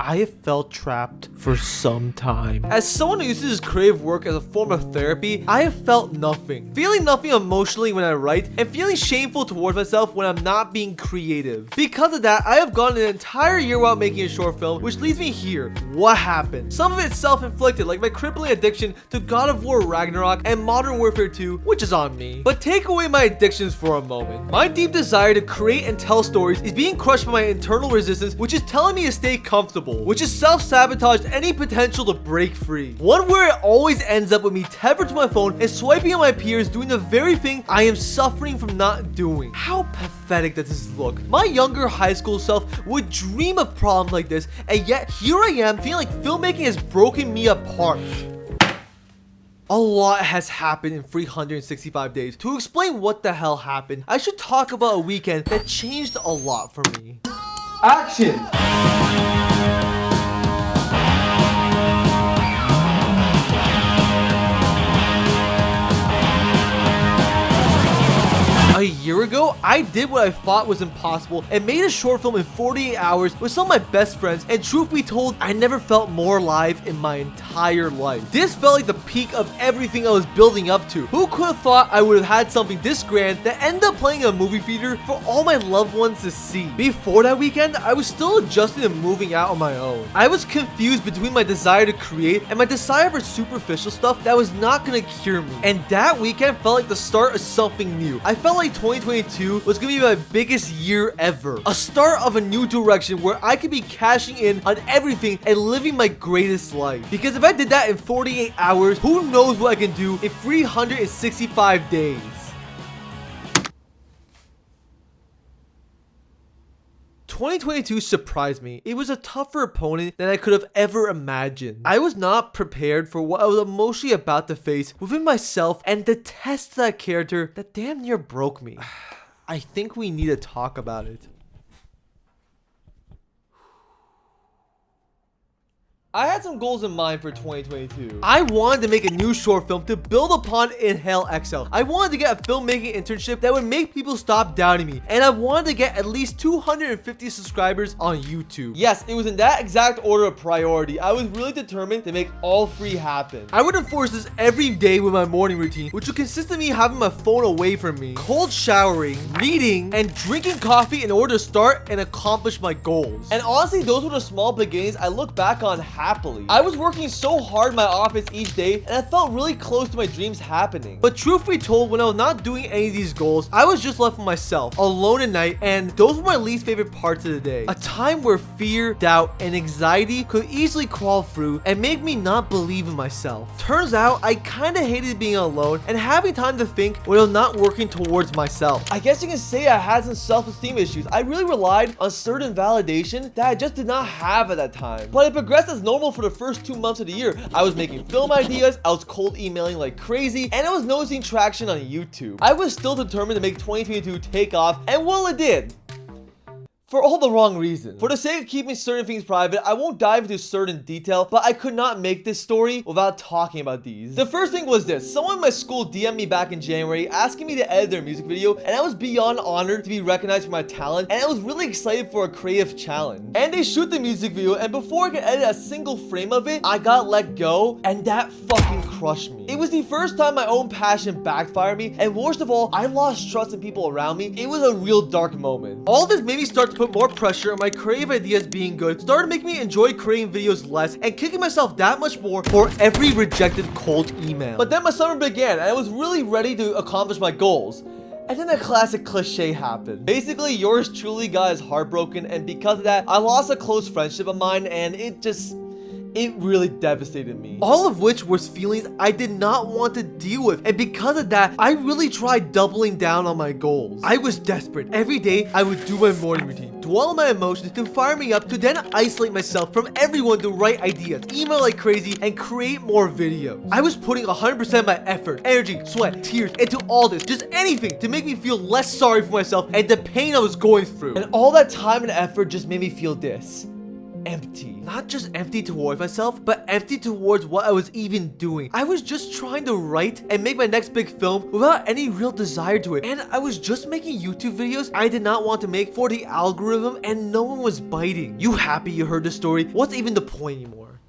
I have felt trapped for some time. As someone who uses creative work as a form of therapy, I have felt nothing. Feeling nothing emotionally when I write, and feeling shameful towards myself when I'm not being creative. Because of that, I have gone an entire year without making a short film, which leads me here. What happened? Some of it's self-inflicted, like my crippling addiction to God of War Ragnarok and Modern Warfare 2, which is on me. But take away my addictions for a moment. My deep desire to create and tell stories is being crushed by my internal resistance, which is telling me to stay comfortable, which is self-sabotaged any potential to break free. One where it always ends up with me tethered to my phone and swiping at my peers doing the very thing I am suffering from not doing. How pathetic does this look? My younger high school self would dream of problems like this, and yet here I am feeling like filmmaking has broken me apart. A lot has happened in 365 days. To explain what the hell happened, I should talk about a weekend that changed a lot for me. Action! A year ago, I did what I thought was impossible and made a short film in 48 hours with some of my best friends, and truth be told, I never felt more alive in my entire life. This felt like the peak of everything I was building up to. Who could have thought I would have had something this grand that ended up playing in a movie theater for all my loved ones to see? Before that weekend, I was still adjusting and moving out on my own. I was confused between my desire to create and my desire for superficial stuff that was not gonna cure me. And that weekend felt like the start of something new. I felt like 2022 was gonna be my biggest year ever. A start of a new direction where I could be cashing in on everything and living my greatest life. Because if I did that in 48 hours, who knows what I can do in 365 days. "2022 surprised me. It was a tougher opponent than I could have ever imagined. I was not prepared for what I was emotionally about to face within myself and the test that character that damn near broke me. I think we need to talk about it. I had some goals in mind for 2022. I wanted to make a new short film to build upon Inhale Excel. I wanted to get a filmmaking internship that would make people stop doubting me. And I wanted to get at least 250 subscribers on YouTube. Yes, it was in that exact order of priority. I was really determined to make all three happen. I would enforce this every day with my morning routine, which would consist of me having my phone away from me, cold showering, reading, and drinking coffee in order to start and accomplish my goals. And honestly, those were the small beginnings I look back on happily. I was working so hard in my office each day, and I felt really close to my dreams happening. But truth be told, when I was not doing any of these goals, I was just left with myself, alone at night, and those were my least favorite parts of the day. A time where fear, doubt, and anxiety could easily crawl through and make me not believe in myself. Turns out, I kinda hated being alone and having time to think when I was not working towards myself. I guess you can say I had some self-esteem issues. I really relied on certain validation that I just did not have at that time. But it progressed as normal for the first 2 months of the year. I was making film ideas, I was cold emailing like crazy, and I was noticing traction on YouTube. I was still determined to make 2022 take off, and well, it did. For all the wrong reasons. For the sake of keeping certain things private, I won't dive into certain detail, but I could not make this story without talking about these. The first thing was this. Someone in my school DM'd me back in January asking me to edit their music video, and I was beyond honored to be recognized for my talent, and I was really excited for a creative challenge. And they shoot the music video, and before I could edit a single frame of it, I got let go, and that fucking crushed me. It was the first time my own passion backfired me, and worst of all, I lost trust in people around me. It was a real dark moment. All this made me start to put more pressure on my creative ideas being good, started making me enjoy creating videos less, and kicking myself that much more for every rejected cold email. But then my summer began, and I was really ready to accomplish my goals. And then a classic cliche happened. Basically, yours truly got his heart broken, and because of that, I lost a close friendship of mine, and it really devastated me. All of which was feelings I did not want to deal with, and because of that, I really tried doubling down on my goals. I was desperate. Every day, I would do my morning routine, dwell on my emotions to fire me up, to then isolate myself from everyone to write ideas, email like crazy, and create more videos. I was putting 100% of my effort, energy, sweat, tears into all this, just anything to make me feel less sorry for myself and the pain I was going through. And all that time and effort just made me feel this. empty. Not just empty towards myself, but empty towards what I was even doing. I was just trying to write and make my next big film without any real desire to it. And I was just making YouTube videos I did not want to make for the algorithm, and no one was biting. You happy you heard the story? What's even the point anymore?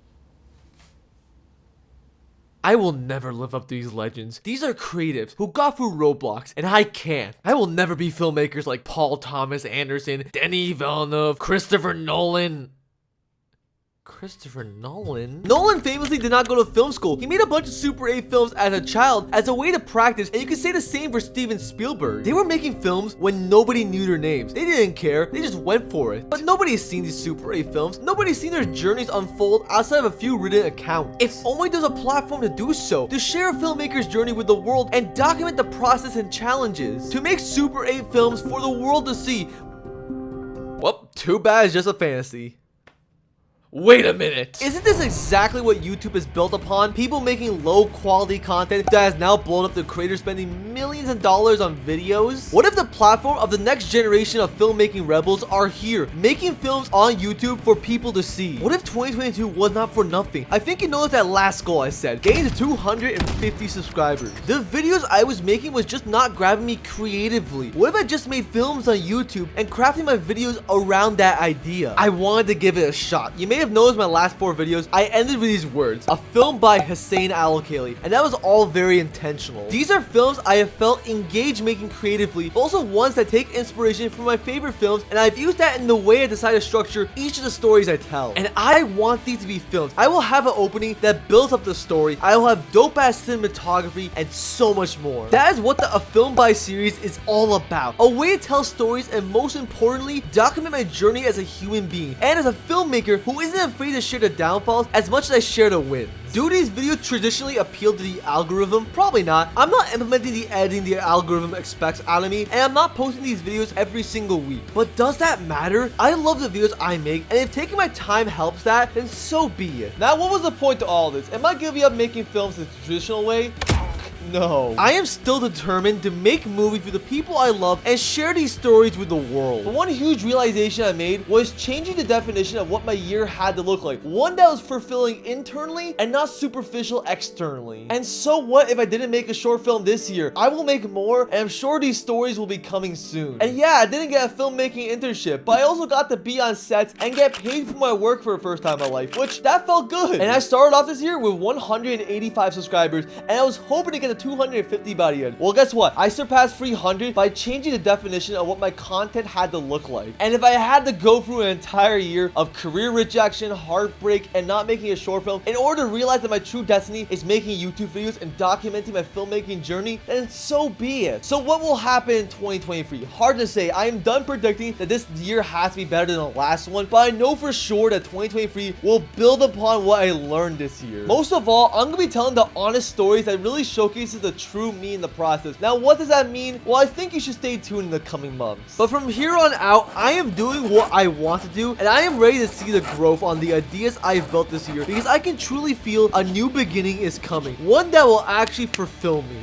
I will never live up to these legends. These are creatives who got through roadblocks, and I can't. I will never be filmmakers like Paul Thomas Anderson, Denis Villeneuve, Christopher Nolan. Christopher Nolan? Nolan famously did not go to film school. He made a bunch of Super 8 films as a child as a way to practice, and you can say the same for Steven Spielberg. They were making films when nobody knew their names. They didn't care, they just went for it. But nobody's seen these Super 8 films. Nobody's seen their journeys unfold outside of a few written accounts. If only there's a platform to do so, to share a filmmaker's journey with the world and document the process and challenges. To make Super 8 films for the world to see. Well, too bad it's just a fantasy. Wait a minute. Isn't this exactly what YouTube is built upon? People making low quality content that has now blown up to creators spending millions of dollars on videos? What if the platform of the next generation of filmmaking rebels are here, making films on YouTube for people to see? What if 2022 was not for nothing? I think you noticed that last goal I said, getting to 250 subscribers. The videos I was making was just not grabbing me creatively. What if I just made films on YouTube and crafting my videos around that idea? I wanted to give it a shot. You may have noticed my last 4 videos, I ended with these words: a film by Hussein Al-Khalili, and that was all very intentional. These are films I have felt engaged making creatively, but also ones that take inspiration from my favorite films, and I've used that in the way I decide to structure each of the stories I tell. And I want these to be films. I will have an opening that builds up the story, I will have dope-ass cinematography, and so much more. That is what the A Film By series is all about. A way to tell stories, and most importantly, document my journey as a human being, and as a filmmaker who isn't afraid to share the downfalls as much as I share the wins. Do these videos traditionally appeal to the algorithm? Probably not. I'm not implementing the editing the algorithm expects out of me, and I'm not posting these videos every single week. But does that matter? I love the videos I make, and if taking my time helps that, then so be it. Now, what was the point to all this? Am I giving up making films the traditional way? No. I am still determined to make movies for the people I love and share these stories with the world. But one huge realization I made was changing the definition of what my year had to look like. One that was fulfilling internally and not superficial externally. And so what if I didn't make a short film this year? I will make more, and I'm sure these stories will be coming soon. And yeah, I didn't get a filmmaking internship, but I also got to be on sets and get paid for my work for the first time in my life, which that felt good. And I started off this year with 185 subscribers, and I was hoping to get to 250 by the end. Well, guess what? I surpassed 300 by changing the definition of what my content had to look like. And if I had to go through an entire year of career rejection, heartbreak, and not making a short film in order to realize that my true destiny is making YouTube videos and documenting my filmmaking journey, then so be it. So what will happen in 2023? Hard to say. I am done predicting that this year has to be better than the last one, but I know for sure that 2023 will build upon what I learned this year. Most of all, I'm gonna be telling the honest stories that really showcase the true me in the process. Now, what does that mean? Well, I think you should stay tuned in the coming months. But from here on out, I am doing what I want to do, and I am ready to see the growth on the ideas I've built this year, because I can truly feel a new beginning is coming. One that will actually fulfill me.